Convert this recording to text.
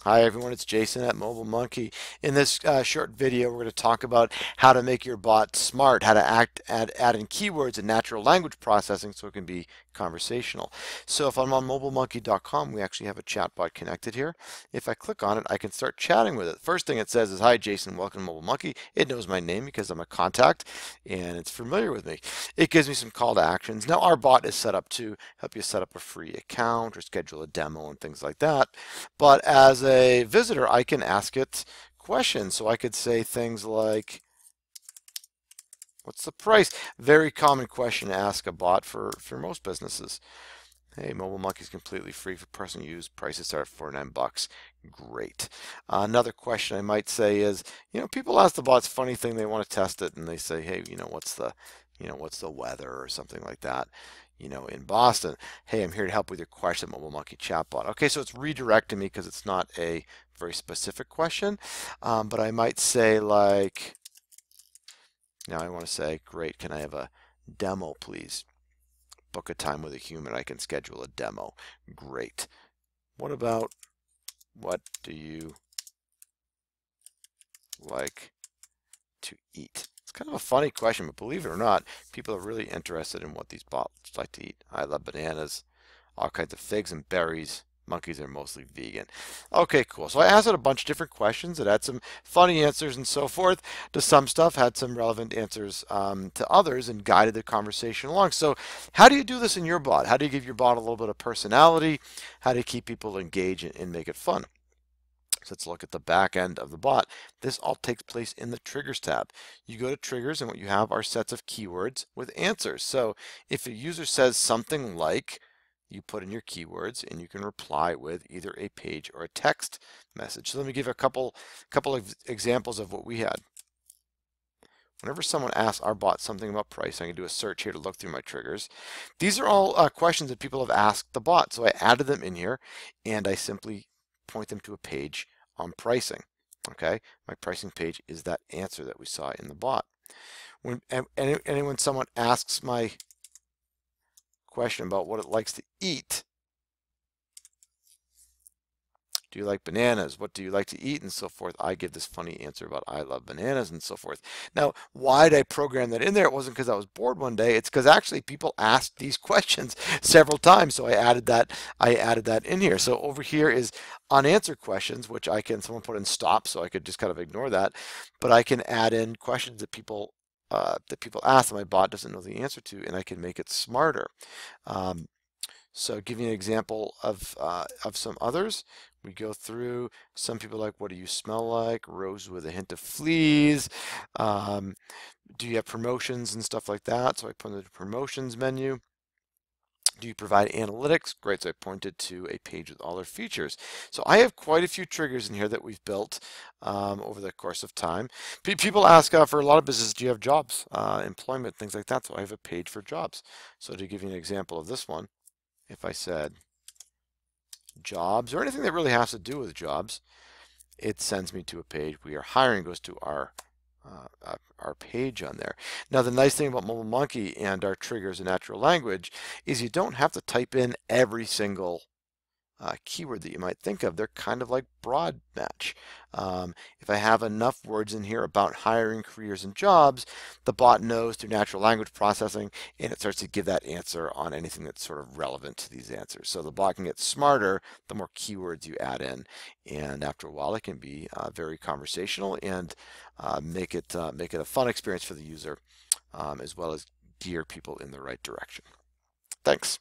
Hi everyone, it's Jason at MobileMonkey. In this short video, we're going to talk about how to make your bot smart, how to add in keywords and natural language processing so it can be conversational. So if I'm on MobileMonkey.com, we actually have a chatbot connected here. If I click on it, I can start chatting with it. First thing it says is, "Hi Jason, welcome to MobileMonkey." It knows my name because I'm a contact and it's familiar with me. It gives me some call to actions. Now our bot is set up to help you set up a free account or schedule a demo and things like that. But as a visitor, I can ask it questions. So I could say things like, what's the price? Very common question to ask a bot for most businesses. Hey, MobileMonkey is completely free for personal use. Prices start at $49. Great. Another question I might say is, people ask the bots funny thing, they want to test it, and they say, hey, what's the weather or something like that, in Boston. Hey, I'm here to help with your question, MobileMonkey chatbot. Okay, so it's redirecting me because it's not a very specific question, but I might say like, now I want to say, great, can I have a demo, please? Book a time with a human, I can schedule a demo. Great. What about, what do you like to eat? It's kind of a funny question, but believe it or not, people are really interested in what these bots like to eat. I love bananas, all kinds of figs and berries. Monkeys are mostly vegan. Okay, cool. So I asked it a bunch of different questions. It had some funny answers and so forth to some stuff, had some relevant answers to others, and guided the conversation along. So how do you do this in your bot? How do you give your bot a little bit of personality? How do you keep people engaged and make it fun? So let's look at the back end of the bot. This all takes place in the triggers tab. You go to triggers, and what you have are sets of keywords with answers. So if a user says something like, you put in your keywords and you can reply with either a page or a text message. So let me give a couple of examples of what we had. Whenever someone asks our bot something about price, I can do a search here to look through my triggers. These are all questions that people have asked the bot. So I added them in here and I simply point them to a page on pricing. Okay, my pricing page is that answer that we saw in the bot. When someone asks my question about what it likes to eat, do you like bananas? What do you like to eat? And so forth. I give this funny answer about I love bananas and so forth. Now, why did I program that in there? It wasn't because I was bored one day. It's because actually people asked these questions several times. So I added that in here. So over here is unanswered questions, which someone put in stop, so I could just kind of ignore that. But I can add in questions that people ask that my bot doesn't know the answer to, and I can make it smarter. So giving an example of some others, we go through. Some people like, what do you smell like? Rose with a hint of fleas. Do you have promotions and stuff like that? So I put in the promotions menu. Do you provide analytics? Great, so I pointed to a page with all their features. So I have quite a few triggers in here that we've built over the course of time. People ask for a lot of businesses, do you have jobs, employment, things like that? So I have a page for jobs. So to give you an example of this one, if I said jobs or anything that really has to do with jobs, it sends me to a page. We are hiring, goes to our page on there. Now the nice thing about MobileMonkey and our triggers in natural language is you don't have to type in every single keyword that you might think of. They're kind of like broad match. If I have enough words in here about hiring, careers, and jobs, the bot knows through natural language processing, and it starts to give that answer on anything that's sort of relevant to these answers. So the bot can get smarter the more keywords you add in, and after a while it can be very conversational and make it a fun experience for the user, as well as gear people in the right direction. Thanks.